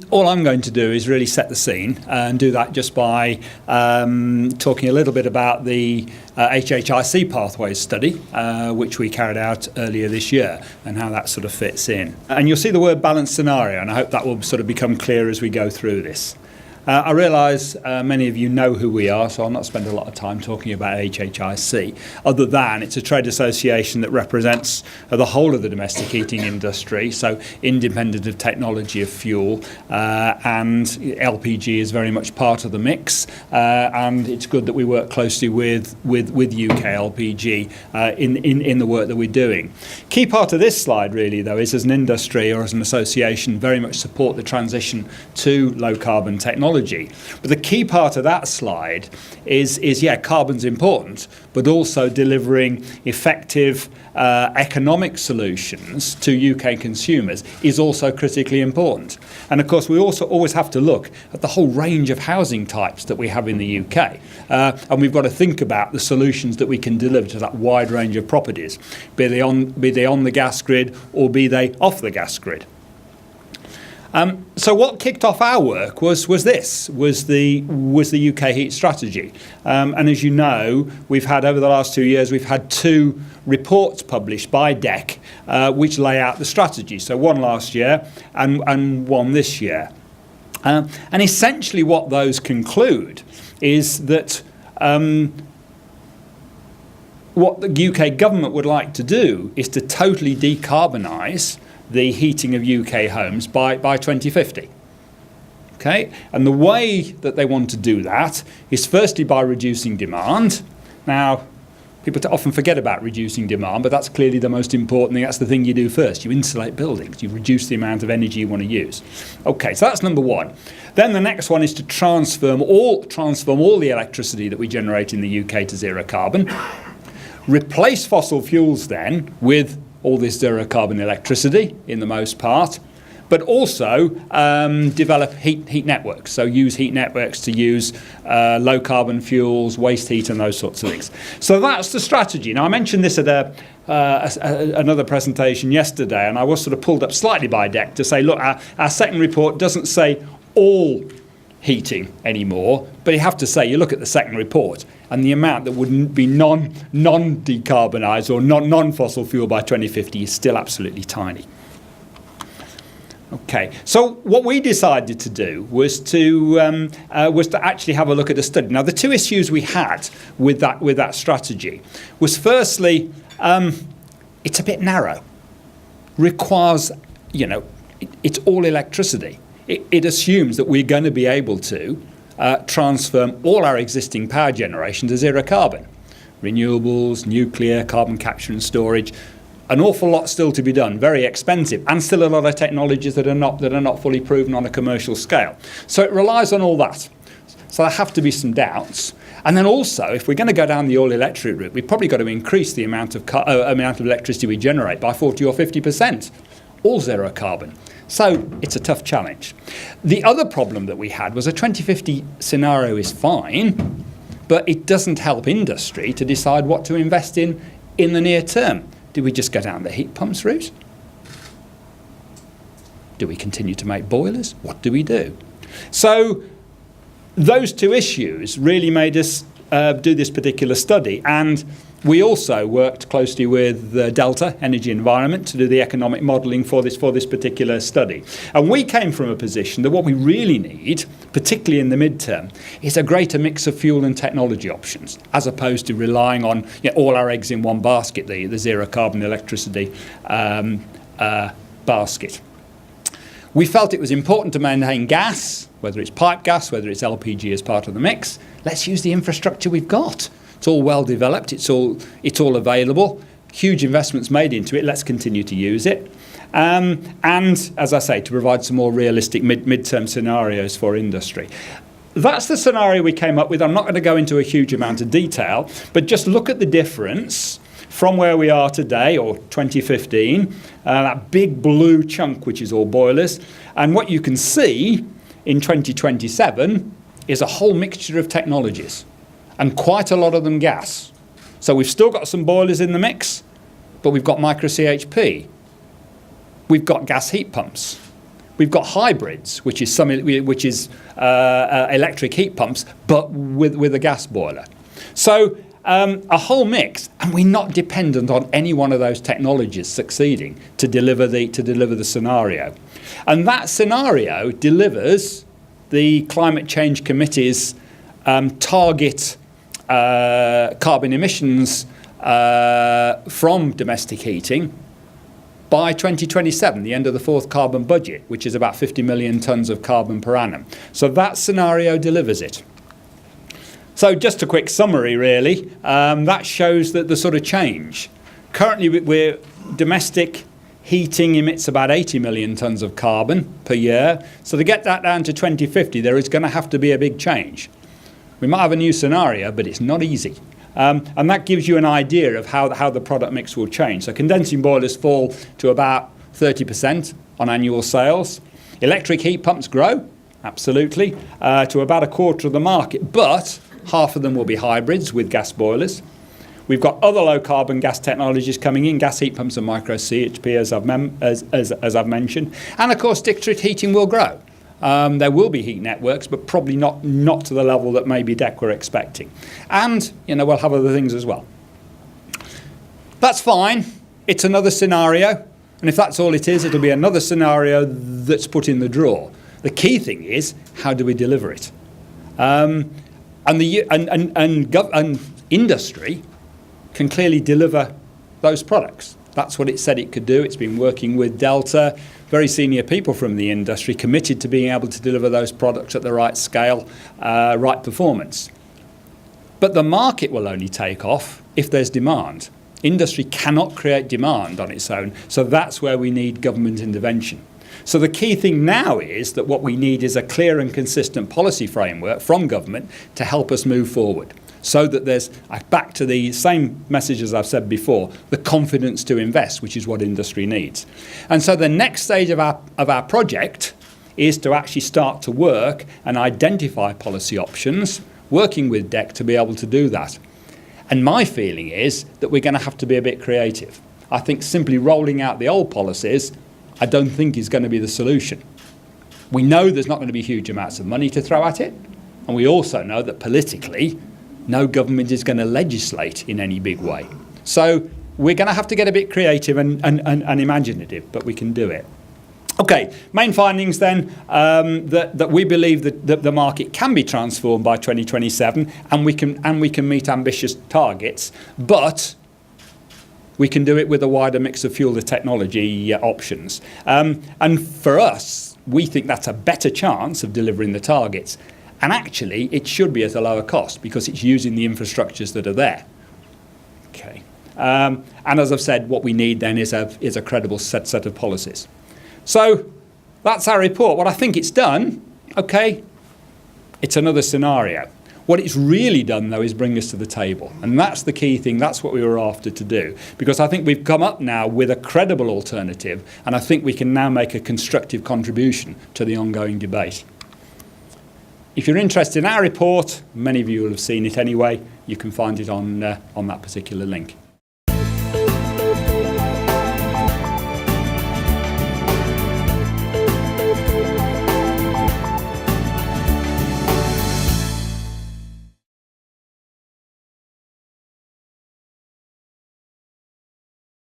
All I'm going to do is really set the scene and do that just by talking a little bit about the HHIC pathways study, which we carried out earlier this year, and how that sort of fits in. And you'll see the word balanced scenario, and I hope that will sort of become clear as we go through this. I realise many of you know who we are, so I'll not spend a lot of time talking about HHIC, other than it's a trade association that represents the whole of the domestic heating industry, so independent of technology of fuel, and LPG is very much part of the mix, and it's good that we work closely with UKLPG in the work that we're doing. Key part of this slide really though is, as an industry or as an association, very much support the transition to low carbon technology. But the key part of that slide is carbon's important, but also delivering effective economic solutions to UK consumers is also critically important. And of course, we also always have to look at the whole range of housing types that we have in the UK. And we've got to think about the solutions that we can deliver to that wide range of properties, be they on the gas grid or be they off the gas grid. So what kicked off our work was the UK heat strategy, and as you know, we've had over the last 2 years we've had 2 reports published by DEC which lay out the strategy. So one last year and one this year, and essentially what those conclude is that what the UK government would like to do is to totally decarbonise the heating of UK homes by 2050. Okay, and the way that they want to do that is firstly by reducing demand. Now, people often forget about reducing demand, but that's clearly the most important thing. That's the thing you do first. You insulate buildings. You reduce the amount of energy you want to use. Okay, so that's number one. Then the next one is to transform all the electricity that we generate in the UK to zero carbon. Replace fossil fuels then with all this zero carbon electricity in the most part, but also develop heat networks. So use heat networks to use low carbon fuels, waste heat and those sorts of things. So that's the strategy. Now I mentioned this at another presentation yesterday, and I was sort of pulled up slightly by DEC to say, look, our second report doesn't say all heating anymore, but you have to say, you look at the second report and the amount that wouldn't be non-decarbonised or non-fossil fuel by 2050 is still absolutely tiny. Okay, so what we decided to do was to actually have a look at the study. Now, the 2 issues we had with that strategy was, firstly, it's a bit narrow. Requires, it's all electricity. It assumes that we're going to be able to transform all our existing power generation to zero carbon. Renewables, nuclear, carbon capture and storage, an awful lot still to be done, very expensive, and still a lot of technologies that are not fully proven on a commercial scale. So it relies on all that. So there have to be some doubts. And then also, if we're going to go down the all-electric route, we've probably got to increase the amount of electricity we generate by 40 or 50%, all zero carbon. So it's a tough challenge. The other problem that we had was a 2050 scenario is fine, but it doesn't help industry to decide what to invest in the near term. Do we just go down the heat pumps route? Do we continue to make boilers? What do we do? So those 2 issues really made us do this particular study, and we also worked closely with Delta Energy Environment to do the economic modelling for this particular study. And we came from a position that what we really need, particularly in the midterm, is a greater mix of fuel and technology options, as opposed to relying on all our eggs in one basket, the zero carbon electricity basket. We felt it was important to maintain gas, whether it's pipe gas, whether it's LPG as part of the mix. Let's use the infrastructure we've got. It's all well developed, it's all available, huge investments made into it, let's continue to use it. And as I say, to provide some more realistic mid-term scenarios for industry. That's the scenario we came up with. I'm not going to go into a huge amount of detail, but just look at the difference from where we are today, or 2015, that big blue chunk which is all boilers, and what you can see in 2027 is a whole mixture of technologies, and quite a lot of them gas. So we've still got some boilers in the mix, but we've got micro CHP. We've got gas heat pumps. We've got hybrids, which is electric heat pumps, but with a gas boiler. So a whole mix, and we're not dependent on any one of those technologies succeeding to deliver the scenario. And that scenario delivers the Climate Change Committee's target carbon emissions from domestic heating by 2027, the end of the fourth carbon budget, which is about 50 million tonnes of carbon per annum. So that scenario delivers it. So just a quick summary, really. That shows that the sort of change. Currently, domestic heating emits about 80 million tonnes of carbon per year. So to get that down to 2050, there is going to have to be a big change. We might have a new scenario, but it's not easy. And that gives you an idea of how the product mix will change. So condensing boilers fall to about 30% on annual sales. Electric heat pumps grow, absolutely, to about a quarter of the market, but half of them will be hybrids with gas boilers. We've got other low-carbon gas technologies coming in, gas heat pumps and micro-CHP, as I've mentioned. And, of course, district heating will grow. There will be heat networks, but probably not to the level that maybe DEC were expecting. And, we'll have other things as well. That's fine. It's another scenario. And if that's all it is, it'll be another scenario that's put in the drawer. The key thing is, how do we deliver it? And industry can clearly deliver those products. That's what it said it could do. It's been working with Delta, very senior people from the industry, committed to being able to deliver those products at the right scale, right performance. But the market will only take off if there's demand. Industry cannot create demand on its own, so that's where we need government intervention. So the key thing now is that what we need is a clear and consistent policy framework from government to help us move forward, so that there's, back to the same message as I've said before, the confidence to invest, which is what industry needs. And so the next stage of our project is to actually start to work and identify policy options, working with DEC to be able to do that. And my feeling is that we're going to have to be a bit creative. I think simply rolling out the old policies, I don't think is going to be the solution. We know there's not going to be huge amounts of money to throw at it, and we also know that politically, no government is going to legislate in any big way. So we're going to have to get a bit creative and imaginative, but we can do it. Okay, main findings then, that we believe that the market can be transformed by 2027, and we can meet ambitious targets, but we can do it with a wider mix of fuel to technology options. And for us, we think that's a better chance of delivering the targets. And actually, it should be at a lower cost because it's using the infrastructures that are there. Okay. And as I've said, what we need then is a credible set of policies. So that's our report. What I think it's done, okay, it's another scenario. What it's really done, though, is bring us to the table. And that's the key thing. That's what we were after to do. Because I think we've come up now with a credible alternative, and I think we can now make a constructive contribution to the ongoing debate. If you're interested in our report, many of you will have seen it anyway, you can find it on that particular link.